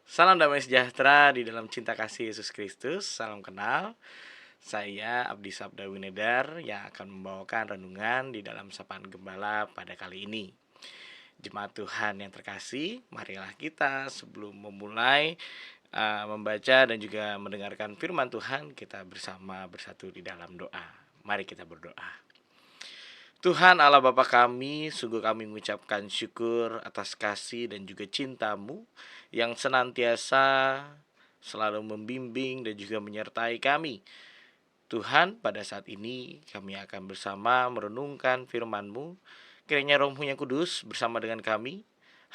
Salam damai sejahtera di dalam cinta kasih Yesus Kristus. Salam kenal. Saya Abdi Sabda Winedar yang akan membawakan renungan di dalam Sapaan Gembala pada kali ini. Jemaat Tuhan yang terkasih, marilah kita sebelum memulai membaca dan juga mendengarkan firman Tuhan, kita bersama bersatu di dalam doa. Mari kita berdoa. Tuhan Allah Bapa kami, sungguh kami mengucapkan syukur atas kasih dan juga cinta-Mu yang senantiasa selalu membimbing dan juga menyertai kami. Tuhan, pada saat ini kami akan bersama merenungkan firman-Mu. Kiranya Roh-Mu yang kudus bersama dengan kami,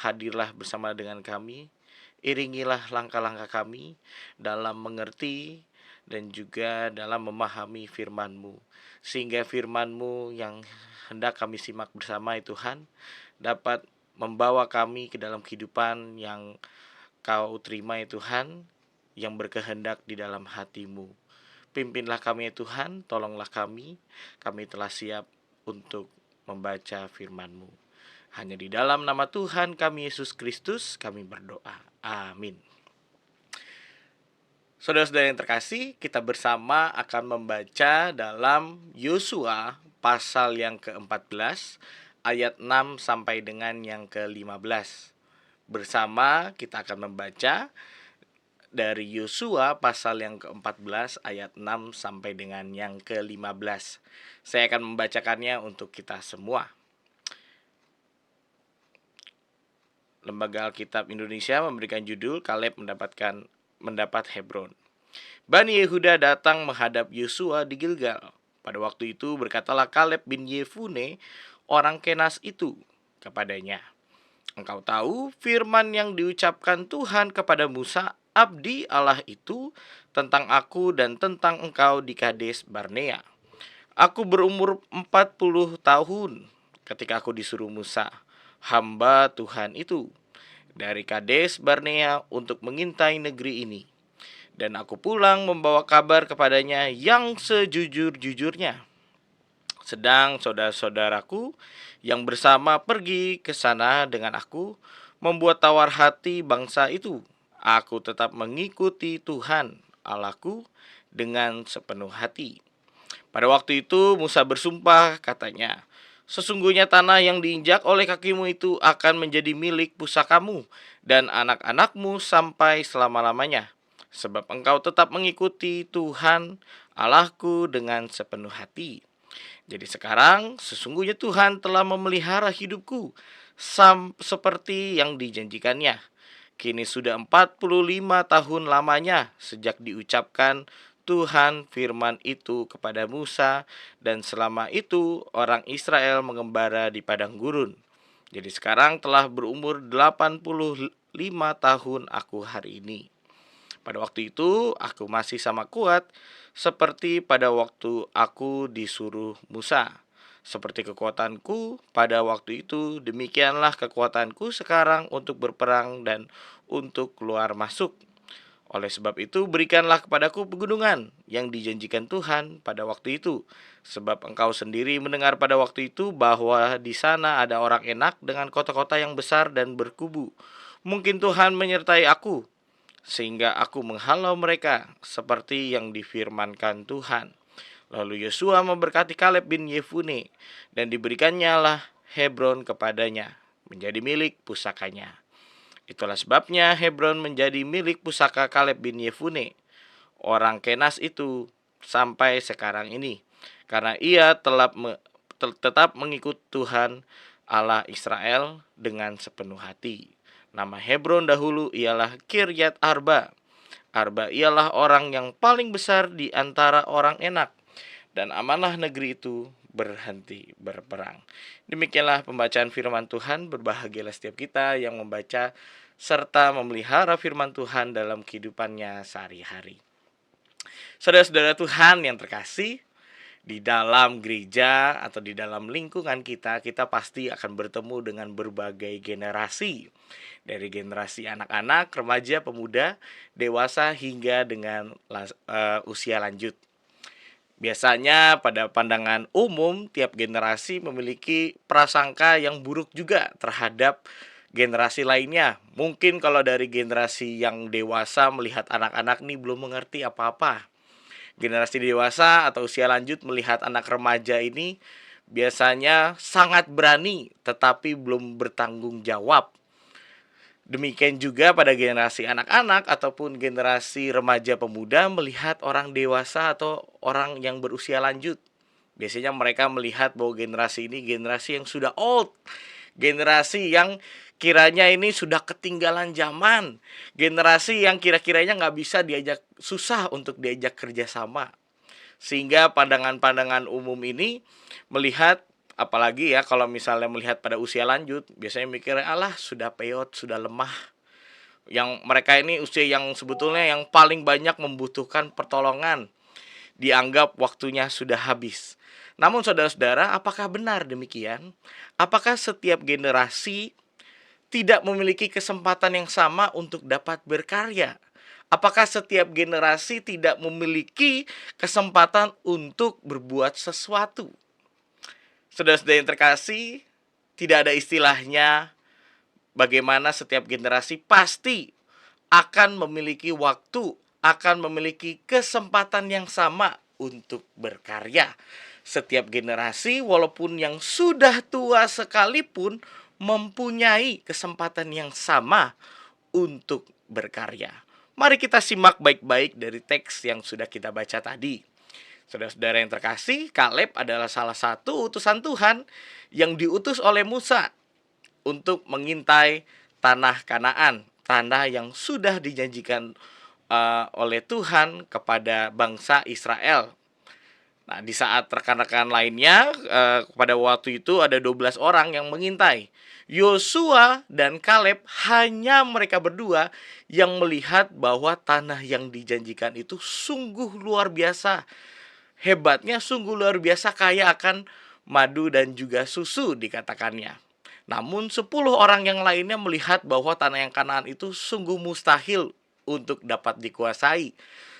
hadirlah bersama dengan kami, iringilah langkah-langkah kami dalam mengerti dan juga dalam memahami firman-Mu, sehingga firman-Mu yang hendak kami simak bersama Tuhan dapat membawa kami ke dalam kehidupan yang Kau terima Tuhan, yang berkehendak di dalam hati-Mu. Pimpinlah kami Tuhan, tolonglah kami telah siap untuk membaca firman-Mu. Hanya di dalam nama Tuhan kami Yesus Kristus kami berdoa. Amin. Saudara-saudara yang terkasih, kita bersama akan membaca dalam Yosua pasal yang ke-14 ayat 6 sampai dengan yang ke-15. Bersama kita akan membaca dari Yosua pasal yang ke-14 ayat 6 sampai dengan yang ke-15. Saya akan membacakannya untuk kita semua. Lembaga Alkitab Indonesia memberikan judul Kaleb mendapat Hebron. Bani Yehuda datang menghadap Yosua di Gilgal. Pada waktu itu berkatalah Kaleb bin Yefune orang Kenas itu kepadanya, "Engkau tahu firman yang diucapkan Tuhan kepada Musa, abdi Allah itu, tentang aku dan tentang engkau di Kades Barnea. Aku berumur 40 tahun ketika aku disuruh Musa, hamba Tuhan itu, dari Kades Barnea untuk mengintai negeri ini. Dan aku pulang membawa kabar kepadanya yang sejujur-jujurnya. Sedang saudara-saudaraku yang bersama pergi ke sana dengan aku membuat tawar hati bangsa itu. Aku tetap mengikuti Tuhan Allahku dengan sepenuh hati." Pada waktu itu Musa bersumpah katanya, "Sesungguhnya tanah yang diinjak oleh kakimu itu akan menjadi milik pusakamu dan anak-anakmu sampai selama-lamanya. Sebab engkau tetap mengikuti Tuhan Allahku dengan sepenuh hati. Jadi sekarang sesungguhnya Tuhan telah memelihara hidupku seperti yang dijanjikannya. Kini sudah 45 tahun lamanya sejak diucapkan Tuhan firman itu kepada Musa, dan selama itu orang Israel mengembara di padang gurun. Jadi sekarang telah berumur 85 tahun aku hari ini. Pada waktu itu aku masih sama kuat seperti pada waktu aku disuruh Musa. Seperti kekuatanku pada waktu itu, demikianlah kekuatanku sekarang untuk berperang dan untuk keluar masuk. Oleh sebab itu berikanlah kepadaku pegunungan yang dijanjikan Tuhan pada waktu itu. Sebab engkau sendiri mendengar pada waktu itu bahwa di sana ada orang Enak dengan kota-kota yang besar dan berkubu. Mungkin Tuhan menyertai aku sehingga aku menghalau mereka seperti yang difirmankan Tuhan." Lalu Yosua memberkati Kaleb bin Yefune, dan diberikannya lah Hebron kepadanya menjadi milik pusakanya. Itulah sebabnya Hebron menjadi milik pusaka Kaleb bin Yefune orang Kenas itu sampai sekarang ini, karena ia tetap mengikut Tuhan Allah Israel dengan sepenuh hati. Nama Hebron dahulu ialah Kiryat Arba. Arba ialah orang yang paling besar di antara orang Enak, dan amanah negeri itu berhenti berperang. Demikianlah pembacaan firman Tuhan. Berbahagialah setiap kita yang membaca serta memelihara firman Tuhan dalam kehidupannya sehari-hari. Saudara-saudara Tuhan yang terkasih, di dalam gereja atau di dalam lingkungan kita pasti akan bertemu dengan berbagai generasi. Dari generasi anak-anak, remaja, pemuda, dewasa hingga dengan usia lanjut. Biasanya pada pandangan umum tiap generasi memiliki prasangka yang buruk juga terhadap generasi lainnya. Mungkin kalau dari generasi yang dewasa melihat anak-anak nih belum mengerti apa-apa. Generasi dewasa atau usia lanjut melihat anak remaja ini biasanya sangat berani tetapi belum bertanggung jawab. Demikian juga pada generasi anak-anak ataupun generasi remaja pemuda melihat orang dewasa atau orang yang berusia lanjut. Biasanya mereka melihat bahwa generasi ini generasi yang sudah old, generasi yang kiranya ini sudah ketinggalan zaman, generasi yang kira-kiranya nggak bisa diajak, susah untuk diajak kerjasama. Sehingga pandangan-pandangan umum ini melihat, apalagi ya kalau misalnya melihat pada usia lanjut, biasanya mikirnya alah sudah peot, sudah lemah. Yang mereka ini usia yang sebetulnya yang paling banyak membutuhkan pertolongan, dianggap waktunya sudah habis. Namun saudara-saudara, apakah benar demikian? Apakah setiap generasi tidak memiliki kesempatan yang sama untuk dapat berkarya? Apakah setiap generasi tidak memiliki kesempatan untuk berbuat sesuatu? Saudara-saudara yang terkasih, tidak ada istilahnya bagaimana setiap generasi pasti akan memiliki waktu, akan memiliki kesempatan yang sama untuk berkarya. Setiap generasi walaupun yang sudah tua sekalipun mempunyai kesempatan yang sama untuk berkarya. Mari kita simak baik-baik dari teks yang sudah kita baca tadi. Saudara-saudara yang terkasih, Kaleb adalah salah satu utusan Tuhan yang diutus oleh Musa untuk mengintai tanah Kanaan, tanah yang sudah dijanjikan oleh Tuhan kepada bangsa Israel. Nah, di saat rekan-rekan lainnya pada waktu itu ada 12 orang yang mengintai. Yosua dan Kaleb hanya mereka berdua yang melihat bahwa tanah yang dijanjikan itu sungguh luar biasa. Hebatnya sungguh luar biasa, kaya akan madu dan juga susu dikatakannya. Namun 10 orang yang lainnya melihat bahwa tanah yang Kanaan itu sungguh mustahil untuk dapat dikuasai.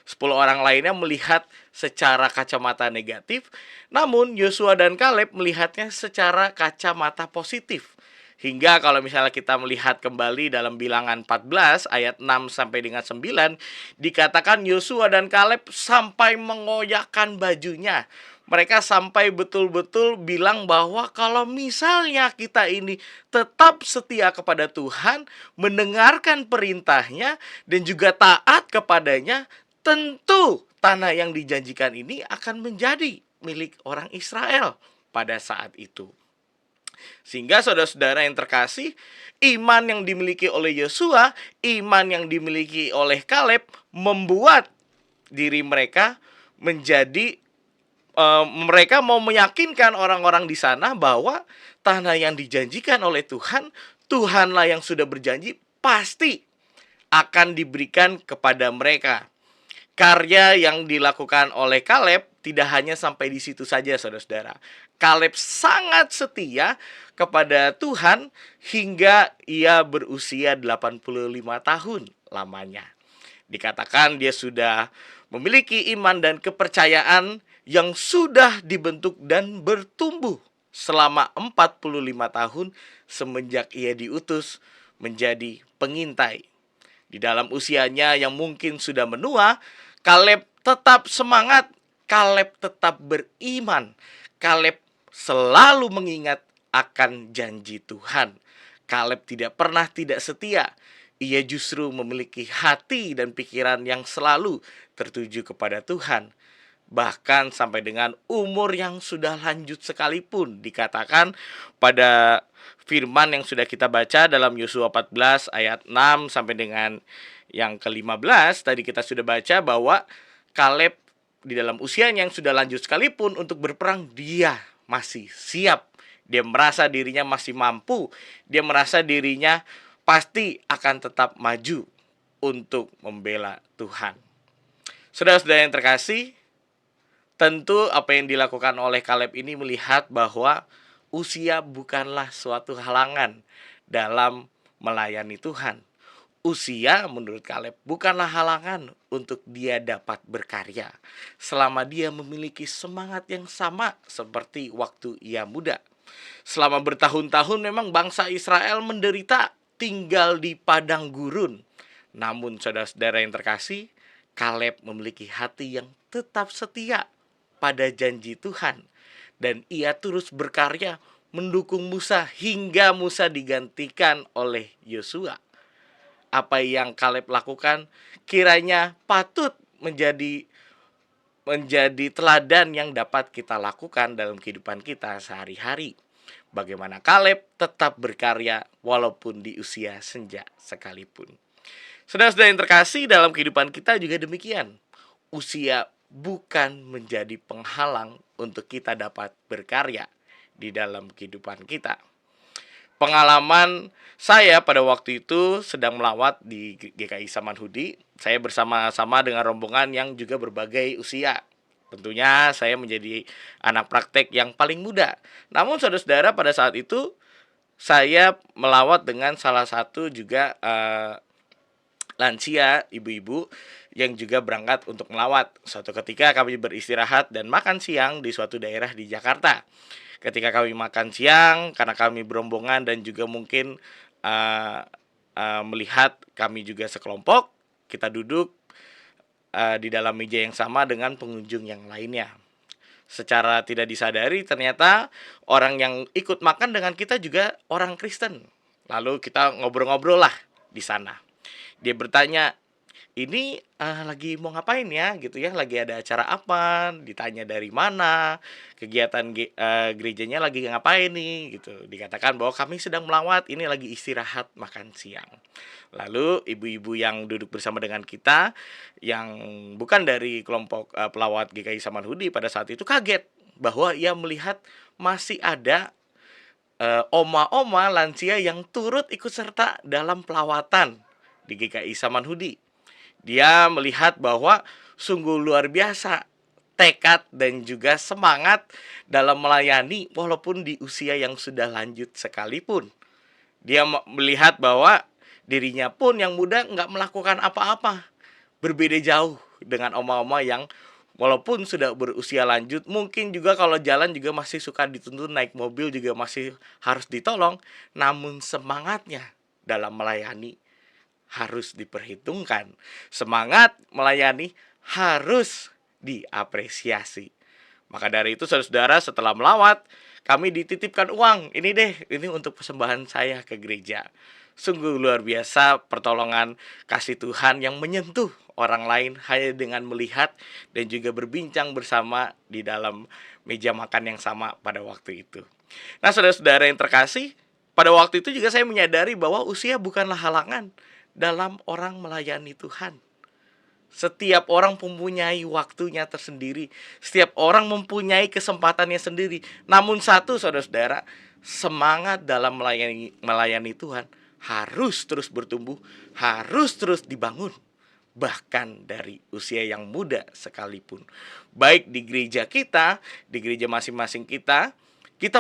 10 orang lainnya melihat secara kacamata negatif, namun Yosua dan Kaleb melihatnya secara kacamata positif. Hingga kalau misalnya kita melihat kembali dalam Bilangan 14 ayat 6 sampai dengan 9, dikatakan Yosua dan Kaleb sampai mengoyakkan bajunya. Mereka sampai betul-betul bilang bahwa kalau misalnya kita ini tetap setia kepada Tuhan, mendengarkan perintahnya dan juga taat kepadanya, tentu tanah yang dijanjikan ini akan menjadi milik orang Israel pada saat itu. Sehingga saudara-saudara yang terkasih, iman yang dimiliki oleh Yosua, iman yang dimiliki oleh Kaleb membuat diri mereka menjadi mereka mau meyakinkan orang-orang di sana bahwa tanah yang dijanjikan oleh Tuhan, Tuhanlah yang sudah berjanji pasti akan diberikan kepada mereka. Karya yang dilakukan oleh Kaleb tidak hanya sampai di situ saja, saudara-saudara. Kaleb sangat setia kepada Tuhan hingga ia berusia 85 tahun lamanya. Dikatakan dia sudah memiliki iman dan kepercayaan yang sudah dibentuk dan bertumbuh selama 45 tahun semenjak ia diutus menjadi pengintai. Di dalam usianya yang mungkin sudah menua, Kaleb tetap semangat, Kaleb tetap beriman, Kaleb selalu mengingat akan janji Tuhan. Kaleb tidak pernah tidak setia. Ia justru memiliki hati dan pikiran yang selalu tertuju kepada Tuhan. Bahkan sampai dengan umur yang sudah lanjut sekalipun, dikatakan pada firman yang sudah kita baca dalam Yosua 14 ayat 6 sampai dengan yang ke-15, tadi kita sudah baca bahwa Kaleb di dalam usianya yang sudah lanjut sekalipun untuk berperang, dia masih siap. Dia merasa dirinya masih mampu. Dia merasa dirinya pasti akan tetap maju untuk membela Tuhan. Saudara-saudara yang terkasih, tentu apa yang dilakukan oleh Kaleb ini melihat bahwa usia bukanlah suatu halangan dalam melayani Tuhan. Usia menurut Kaleb bukanlah halangan untuk dia dapat berkarya, selama dia memiliki semangat yang sama seperti waktu ia muda. Selama bertahun-tahun memang bangsa Israel menderita tinggal di padang gurun. Namun saudara-saudara yang terkasih, Kaleb memiliki hati yang tetap setia pada janji Tuhan. Dan ia terus berkarya mendukung Musa hingga Musa digantikan oleh Yosua. Apa yang Kaleb lakukan kiranya patut menjadi teladan yang dapat kita lakukan dalam kehidupan kita sehari-hari. Bagaimana Kaleb tetap berkarya walaupun di usia senja sekalipun. Saudara-saudara yang terkasih, dalam kehidupan kita juga demikian. Usia bukan menjadi penghalang untuk kita dapat berkarya di dalam kehidupan kita. Pengalaman saya pada waktu itu sedang melawat di GKI Samanhudi. Saya bersama-sama dengan rombongan yang juga berbagai usia. Tentunya saya menjadi anak praktek yang paling muda. Namun saudara-saudara, pada saat itu saya melawat dengan salah satu juga lansia, ibu-ibu yang juga berangkat untuk melawat. Suatu ketika kami beristirahat dan makan siang di suatu daerah di Jakarta. Ketika kami makan siang, karena kami berombongan dan juga mungkin melihat kami juga sekelompok, kita duduk di dalam meja yang sama dengan pengunjung yang lainnya. Secara tidak disadari ternyata orang yang ikut makan dengan kita juga orang Kristen. Lalu kita ngobrol-ngobrol lah di sana. Dia bertanya, ini lagi mau ngapain ya gitu ya, lagi ada acara apa, ditanya dari mana, kegiatan gerejanya lagi ngapain nih gitu. Dikatakan bahwa kami sedang melawat, ini lagi istirahat makan siang. Lalu ibu-ibu yang duduk bersama dengan kita yang bukan dari kelompok pelawat GKI Samanhudi pada saat itu kaget bahwa ia melihat masih ada oma-oma lansia yang turut ikut serta dalam pelawatan di GKI Samanhudi. Dia melihat bahwa sungguh luar biasa tekad dan juga semangat dalam melayani walaupun di usia yang sudah lanjut sekalipun. Dia melihat bahwa dirinya pun yang muda nggak melakukan apa-apa. Berbeda jauh dengan oma-oma yang walaupun sudah berusia lanjut, mungkin juga kalau jalan juga masih suka dituntun, naik mobil juga masih harus ditolong. Namun semangatnya dalam melayani harus diperhitungkan. Semangat melayani harus diapresiasi. Maka dari itu saudara-saudara, setelah melawat, kami dititipkan uang. Ini deh, ini untuk persembahan saya ke gereja. Sungguh luar biasa pertolongan kasih Tuhan yang menyentuh orang lain hanya dengan melihat dan juga berbincang bersama di dalam meja makan yang sama pada waktu itu. Nah saudara-saudara yang terkasih, pada waktu itu juga saya menyadari bahwa usia bukanlah halangan dalam orang melayani Tuhan. Setiap orang mempunyai waktunya tersendiri. Setiap orang mempunyai kesempatannya sendiri. Namun satu saudara-saudara, semangat dalam melayani Tuhan harus terus bertumbuh, harus terus dibangun. Bahkan dari usia yang muda sekalipun. Baik di gereja kita, di gereja masing-masing kita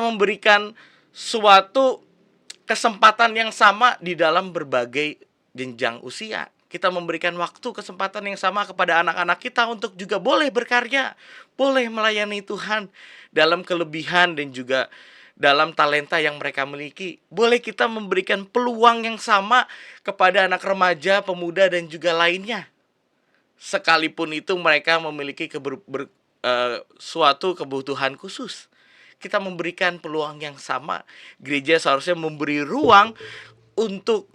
memberikan suatu kesempatan yang sama di dalam berbagai jenjang usia. Kita memberikan waktu, kesempatan yang sama kepada anak-anak kita untuk juga boleh berkarya, boleh melayani Tuhan dalam kelebihan dan juga dalam talenta yang mereka miliki. Boleh kita memberikan peluang yang sama kepada anak remaja, pemuda dan juga lainnya. Sekalipun itu mereka memiliki suatu kebutuhan khusus. Kita memberikan peluang yang sama. Gereja seharusnya memberi ruang untuk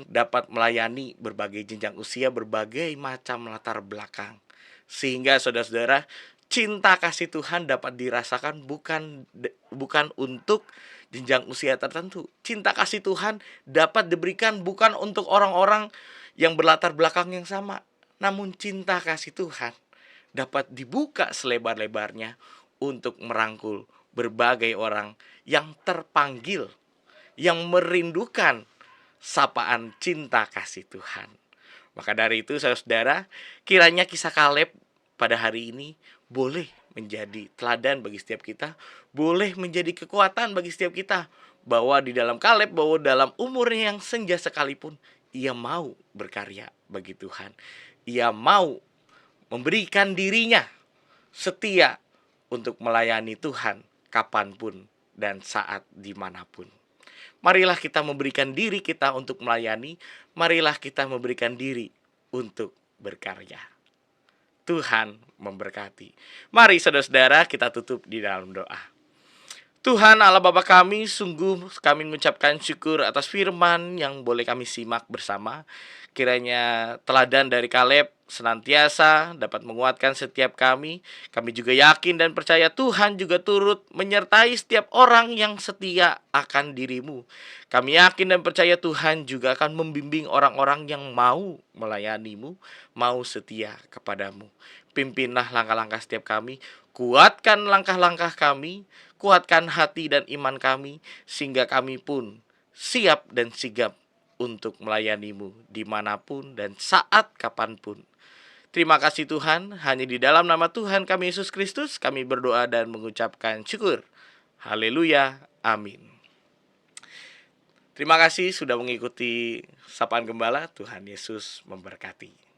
dapat melayani berbagai jenjang usia, berbagai macam latar belakang. Sehingga saudara-saudara, cinta kasih Tuhan dapat dirasakan bukan untuk jenjang usia tertentu. Cinta kasih Tuhan dapat diberikan bukan untuk orang-orang yang berlatar belakang yang sama. Namun cinta kasih Tuhan dapat dibuka selebar-lebarnya untuk merangkul berbagai orang yang terpanggil, yang merindukan sapaan cinta kasih Tuhan. Maka dari itu saudara-saudara, kiranya kisah Kaleb pada hari ini boleh menjadi teladan bagi setiap kita, boleh menjadi kekuatan bagi setiap kita, bahwa di dalam Kaleb, bahwa dalam umurnya yang senja sekalipun, ia mau berkarya bagi Tuhan. Ia mau memberikan dirinya setia untuk melayani Tuhan kapanpun dan saat dimanapun. Marilah kita memberikan diri kita untuk melayani. Marilah kita memberikan diri untuk berkarya. Tuhan memberkati. Mari saudara-saudara kita tutup di dalam doa. Tuhan Allah Bapa kami, sungguh kami mengucapkan syukur atas firman yang boleh kami simak bersama. Kiranya teladan dari Kaleb senantiasa dapat menguatkan setiap kami. Kami juga yakin dan percaya Tuhan juga turut menyertai setiap orang yang setia akan dirimu. Kami yakin dan percaya Tuhan juga akan membimbing orang-orang yang mau melayanimu, mau setia kepadamu. Pimpinlah langkah-langkah setiap kami, kuatkan langkah-langkah kami, kuatkan hati dan iman kami, sehingga kami pun siap dan sigap untuk melayanimu dimanapun dan saat kapanpun. Terima kasih Tuhan, hanya di dalam nama Tuhan kami Yesus Kristus kami berdoa dan mengucapkan syukur. Haleluya, amin. Terima kasih sudah mengikuti Sapaan Gembala. Tuhan Yesus memberkati.